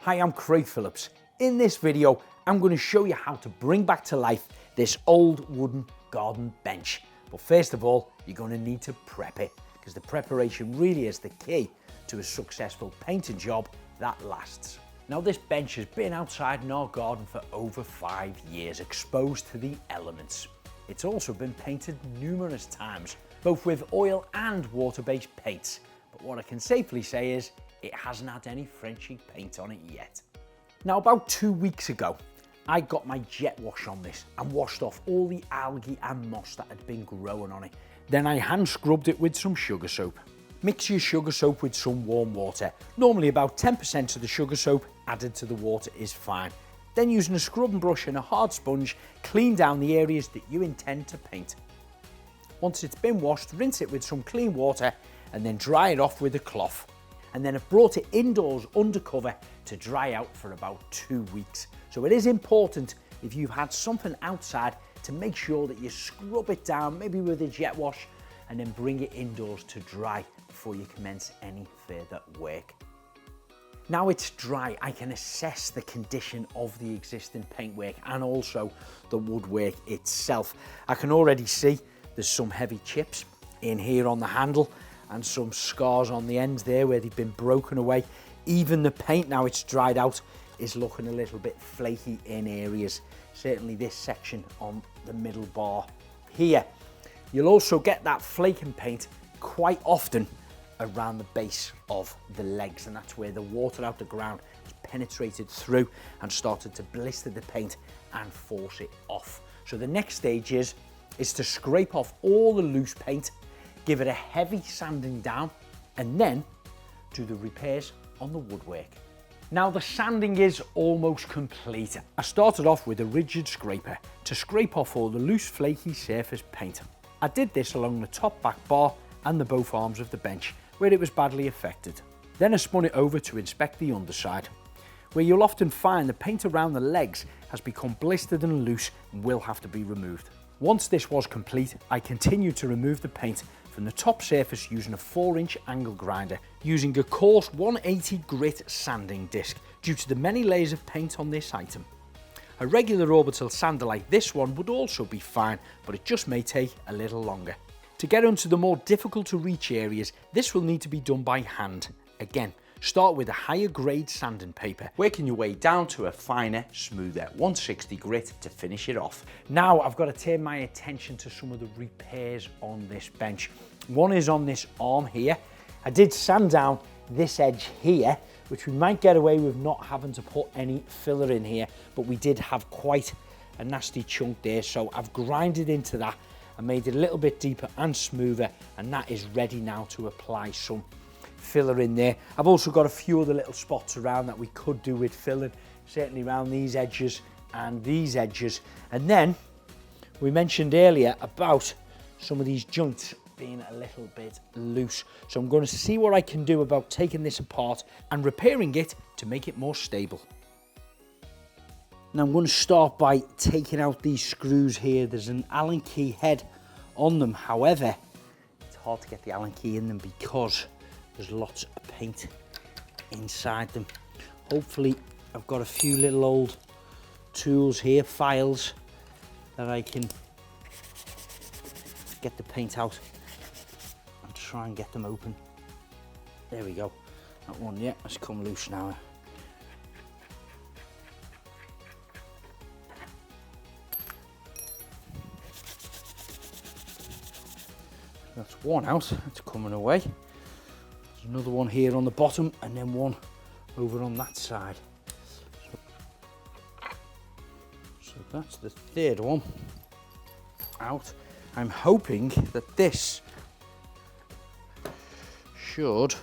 Hi, I'm Craig Phillips. In this video, I'm going to show you how to bring back to life this old wooden garden bench. But first of all, you're going to need to prep it, because the preparation really is the key to a successful painting job that lasts. Now, this bench has been outside in our garden for over 5 years, exposed to the elements. It's also been painted numerous times, both with oil and water-based paints. But what I can safely say is it hasn't had any Frenchic paint on it yet. Now, about 2 weeks ago, I got my jet wash on this and washed off all the algae and moss that had been growing on it. Then I hand scrubbed it with some sugar soap. Mix your sugar soap with some warm water. Normally about 10% of the sugar soap added to the water is fine. Then, using a scrubbing brush and a hard sponge, clean down the areas that you intend to paint. Once it's been washed, rinse it with some clean water and then dry it off with a cloth. And then I've brought it indoors under cover to dry out for about 2 weeks. So it is important, if you've had something outside, to make sure that you scrub it down, maybe with a jet wash, and then bring it indoors to dry before you commence any further work. Now it's dry, I can assess the condition of the existing paintwork and also the woodwork itself. I can already see there's some heavy chips in here on the handle and some scars on the ends there where they've been broken away. Even the paint, now it's dried out, is looking a little bit flaky in areas. Certainly this section on the middle bar here. You'll also get that flaking paint quite often around the base of the legs, and that's where the water out the ground has penetrated through and started to blister the paint and force it off. So the next stage is to scrape off all the loose paint, give it a heavy sanding down, and then do the repairs on the woodwork. Now, the sanding is almost complete. I started off with a rigid scraper to scrape off all the loose flaky surface paint. I did this along the top back bar and the both arms of the bench where it was badly affected. Then I spun it over to inspect the underside, where you'll often find the paint around the legs has become blistered and loose and will have to be removed. Once this was complete, I continued to remove the paint from the top surface using a 4-inch angle grinder, using a coarse 180 grit sanding disc due to the many layers of paint on this item. A regular orbital sander like this one would also be fine, but it just may take a little longer. To get onto the more difficult to reach areas, this will need to be done by hand. Again, start with a higher grade sanding paper, working your way down to a finer, smoother 160 grit to finish it off. Now I've got to turn my attention to some of the repairs on this bench. One is on this arm here. I did sand down this edge here, which we might get away with not having to put any filler in here, but we did have quite a nasty chunk there, so I've grinded into that and made it a little bit deeper and smoother, and that is ready now to apply some filler in there. I've also got a few other little spots around that we could do with filling, certainly around these edges and these edges. And then we mentioned earlier about some of these joints being a little bit loose, so I'm going to see what I can do about taking this apart and repairing it to make it more stable. Now I'm going to start by taking out these screws here. There's an Allen key head on them, however it's hard to get the Allen key in them because there's lots of paint inside them. Hopefully I've got a few little old tools here, files, that I can get the paint out and try and get them open. There we go. That one, yeah, it's come loose now. That's one out, it's coming away. There's another one here on the bottom and then one over on that side. So that's the third one out. I'm hoping that this should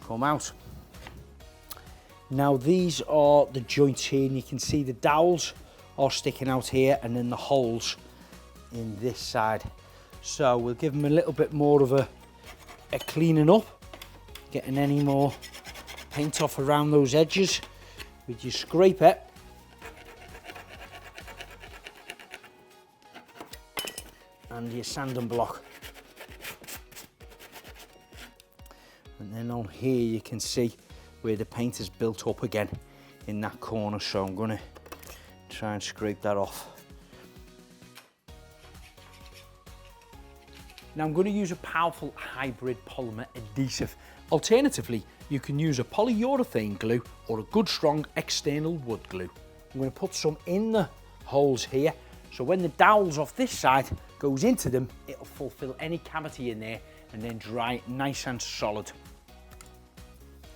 come out. Now these are the joints here, and you can see the dowels are sticking out here and then the holes in this side. So we'll give them a little bit more of a cleaning up, getting any more paint off around those edges with your scraper. And your sanding block. And then on here you can see where the paint is built up again in that corner, so I'm going to try and scrape that off. Now I'm going to use a powerful hybrid polymer adhesive. Alternatively, you can use a polyurethane glue or a good strong external wood glue. I'm going to put some in the holes here, so when the dowels off this side goes into them, it'll fulfill any cavity in there and then dry nice and solid.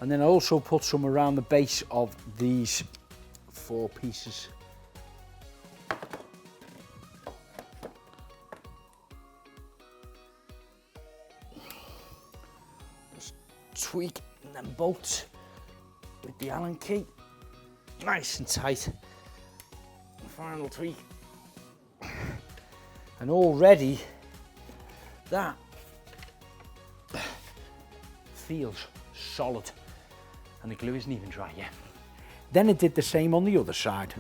And then I also put some around the base of these 4 pieces. Just tweak them bolts with the Allen key, nice and tight. Final tweak. And already that feels solid, and the glue isn't even dry yet. Then I did the same on the other side.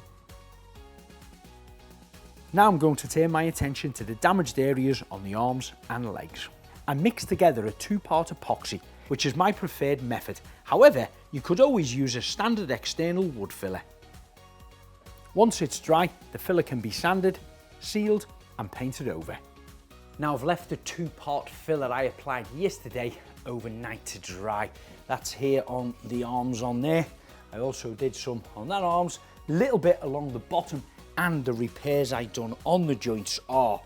Now I'm going to turn my attention to the damaged areas on the arms and legs. I mixed together a 2-part epoxy, which is my preferred method. However, you could always use a standard external wood filler. Once it's dry, the filler can be sanded, sealed and painted over. Now I've left the 2-part filler I applied yesterday overnight to dry. That's here on the arms on there. I also did some on that arms, a little bit along the bottom, and the repairs I done on the joints are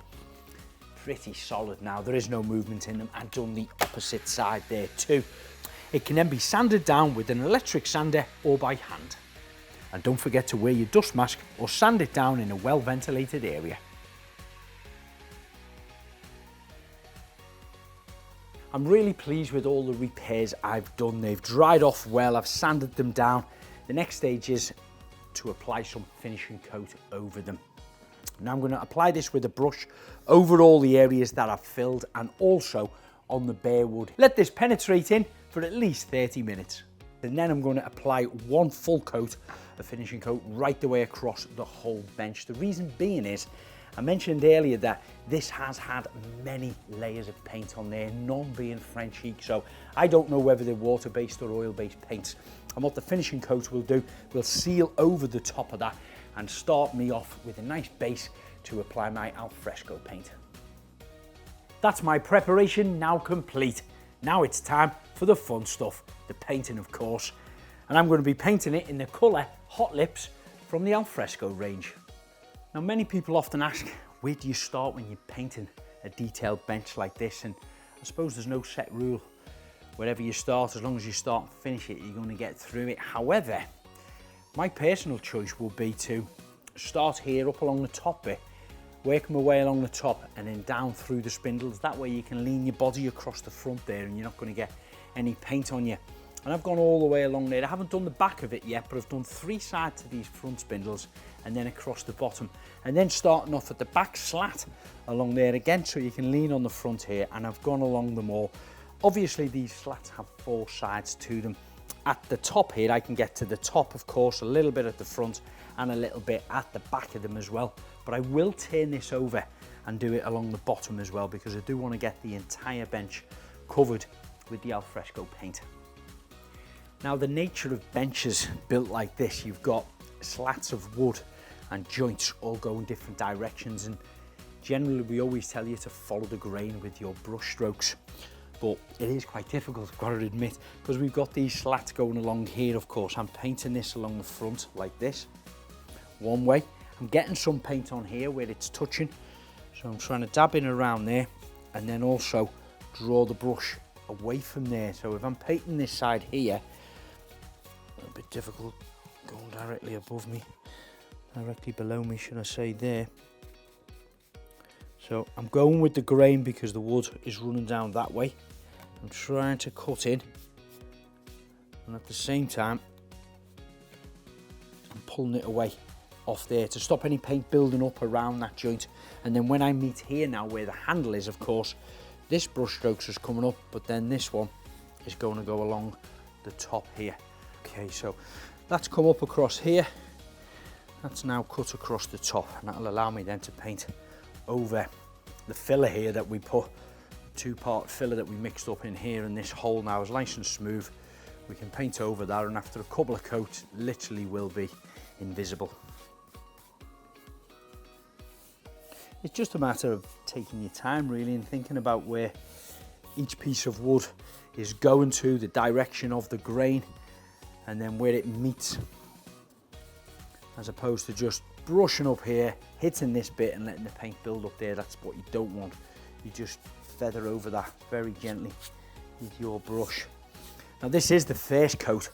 pretty solid now. There is no movement in them. I've done the opposite side there too. It can then be sanded down with an electric sander or by hand. And don't forget to wear your dust mask or sand it down in a well ventilated area. I'm really pleased with all the repairs I've done. They've dried off well, I've sanded them down. The next stage is to apply some finishing coat over them. Now I'm going to apply this with a brush over all the areas that I've filled and also on the bare wood. Let this penetrate in for at least 30 minutes. And then I'm going to apply 1 full coat of finishing coat right the way across the whole bench. The reason being is, I mentioned earlier that this has had many layers of paint on there, none being Frenchic, so I don't know whether they're water-based or oil-based paints. And what the finishing coat will do, will seal over the top of that and start me off with a nice base to apply my alfresco paint. That's my preparation now complete. Now it's time for the fun stuff, the painting of course. And I'm going to be painting it in the colour Hot Lips from the alfresco range. Now many people often ask, where do you start when you're painting a detailed bench like this? And I suppose there's no set rule. Wherever you start, as long as you start and finish it, you're going to get through it. However, my personal choice will be to start here up along the top bit, work my way along the top and then down through the spindles. That way you can lean your body across the front there and you're not going to get any paint on you. And I've gone all the way along there. I haven't done the back of it yet, but I've done 3 sides to these front spindles and then across the bottom. And then starting off at the back slat along there again, so you can lean on the front here, and I've gone along them all. Obviously these slats have 4 sides to them. At the top here, I can get to the top, of course, a little bit at the front and a little bit at the back of them as well. But I will turn this over and do it along the bottom as well, because I do want to get the entire bench covered with the alfresco paint. Now the nature of benches built like this, you've got slats of wood and joints all go in different directions, and generally we always tell you to follow the grain with your brush strokes. But it is quite difficult, I've got to admit, because we've got these slats going along here. Of course, I'm painting this along the front like this, one way. I'm getting some paint on here where it's touching, so I'm trying to dab in around there and then also draw the brush away from there. So if I'm painting this side here, a bit difficult going directly above me, directly below me should I say there. So I'm going with the grain because the wood is running down that way. I'm trying to cut in, and at the same time I'm pulling it away off there to stop any paint building up around that joint. And then when I meet here now where the handle is, of course, this brush strokes is coming up, but then this one is going to go along the top here. Okay, so that's come up across here, that's now cut across the top, and that'll allow me then to paint over the filler here that we put, the 2-part filler that we mixed up in here, and this hole now is nice and smooth we can paint over that, and after a couple of coats, literally will be invisible. It's just a matter of taking your time really and thinking about where each piece of wood is going to, the direction of the grain, and then where it meets, as opposed to just brushing up here, hitting this bit and letting the paint build up there. That's what you don't want. You just feather over that very gently with your brush. Now this is the first coat,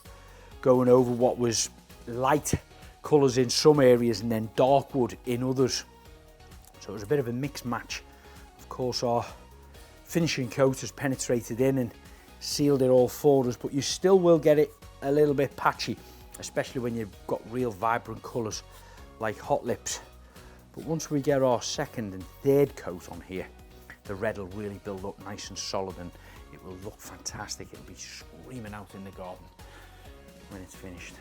going over what was light colours in some areas and then dark wood in others. So it was a bit of a mixed match. Of course our finishing coat has penetrated in and sealed it all for us, but you still will get it a little bit patchy, especially when you've got real vibrant colours like Hot Lips. But once we get our second and third coat on here, the red will really build up nice and solid and it will look fantastic. It'll be screaming out in the garden when it's finished.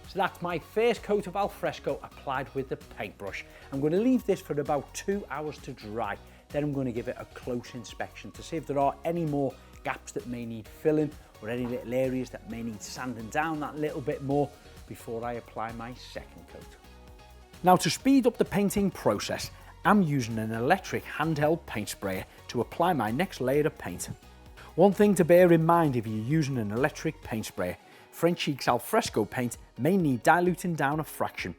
So that's my first coat of alfresco applied with the paintbrush. I'm going to leave this for about 2 hours to dry. Then I'm going to give it a close inspection to see if there are any more gaps that may need filling or any little areas that may need sanding down that little bit more before I apply my second coat. Now to speed up the painting process, I'm using an electric handheld paint sprayer to apply my next layer of paint. One thing to bear in mind if you're using an electric paint sprayer, Frenchic's alfresco paint may need diluting down a fraction.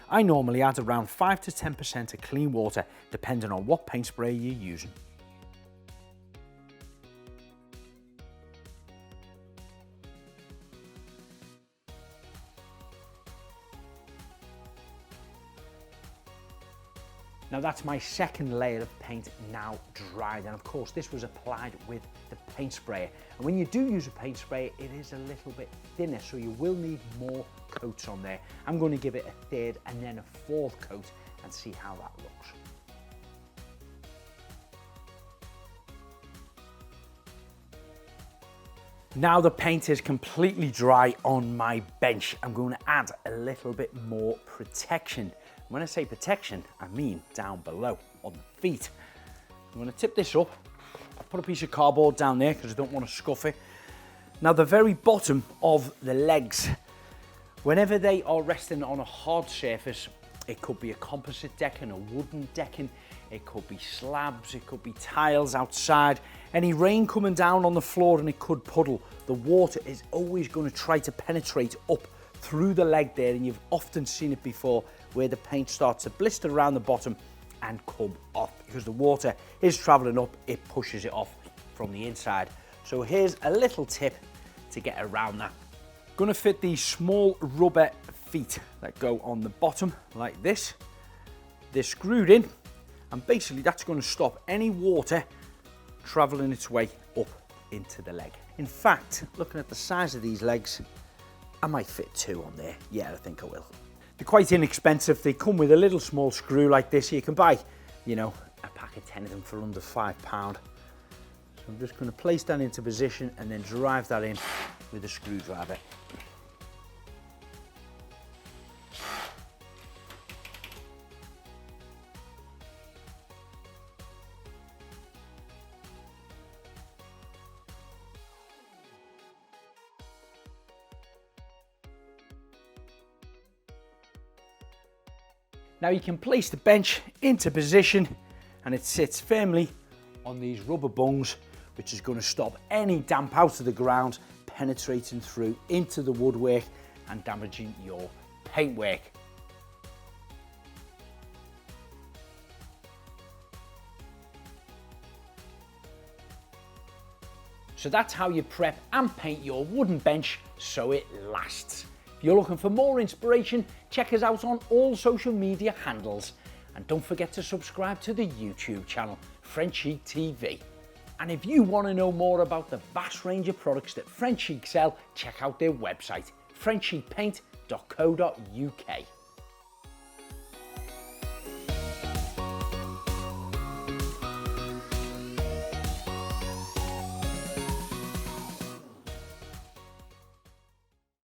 I normally add around 5 to 10% of clean water depending on what paint sprayer you're using. Now that's my second layer of paint now dried, and of course this was applied with the paint sprayer. And when you do use a paint sprayer, it is a little bit thinner, so you will need more coats on there. I'm going to give it a third and then a fourth coat and see how that looks. Now the paint is completely dry on my bench, I'm going to add a little bit more protection. When I say protection, I mean down below on the feet. I'm going to tip this up. I put a piece of cardboard down there because I don't want to scuff it. Now the very bottom of the legs, whenever they are resting on a hard surface, it could be a composite decking, a wooden decking, it could be slabs, it could be tiles outside, any rain coming down on the floor and it could puddle. The water is always going to try to penetrate up through the leg there, and you've often seen it before where the paint starts to blister around the bottom and come off because the water is traveling up, it pushes it off from the inside. So here's a little tip to get around that. Going to fit these small rubber feet that go on the bottom like this. They're screwed in, and basically that's going to stop any water traveling its way up into the leg. In fact, looking at the size of these legs, I might fit 2 on there. Yeah, I think I will. They're quite inexpensive. They come with a little small screw like this. You can buy, you know, a pack of 10 of them for under £5. So I'm just going to place that into position and then drive that in with a screwdriver. Now you can place the bench into position and it sits firmly on these rubber bungs, which is going to stop any damp out of the ground penetrating through into the woodwork and damaging your paintwork. So that's how you prep and paint your wooden bench so it lasts. If you're looking for more inspiration, check us out on all social media handles. And don't forget to subscribe to the YouTube channel, Frenchic TV. And if you want to know more about the vast range of products that Frenchic sell, check out their website, frenchicpaint.co.uk.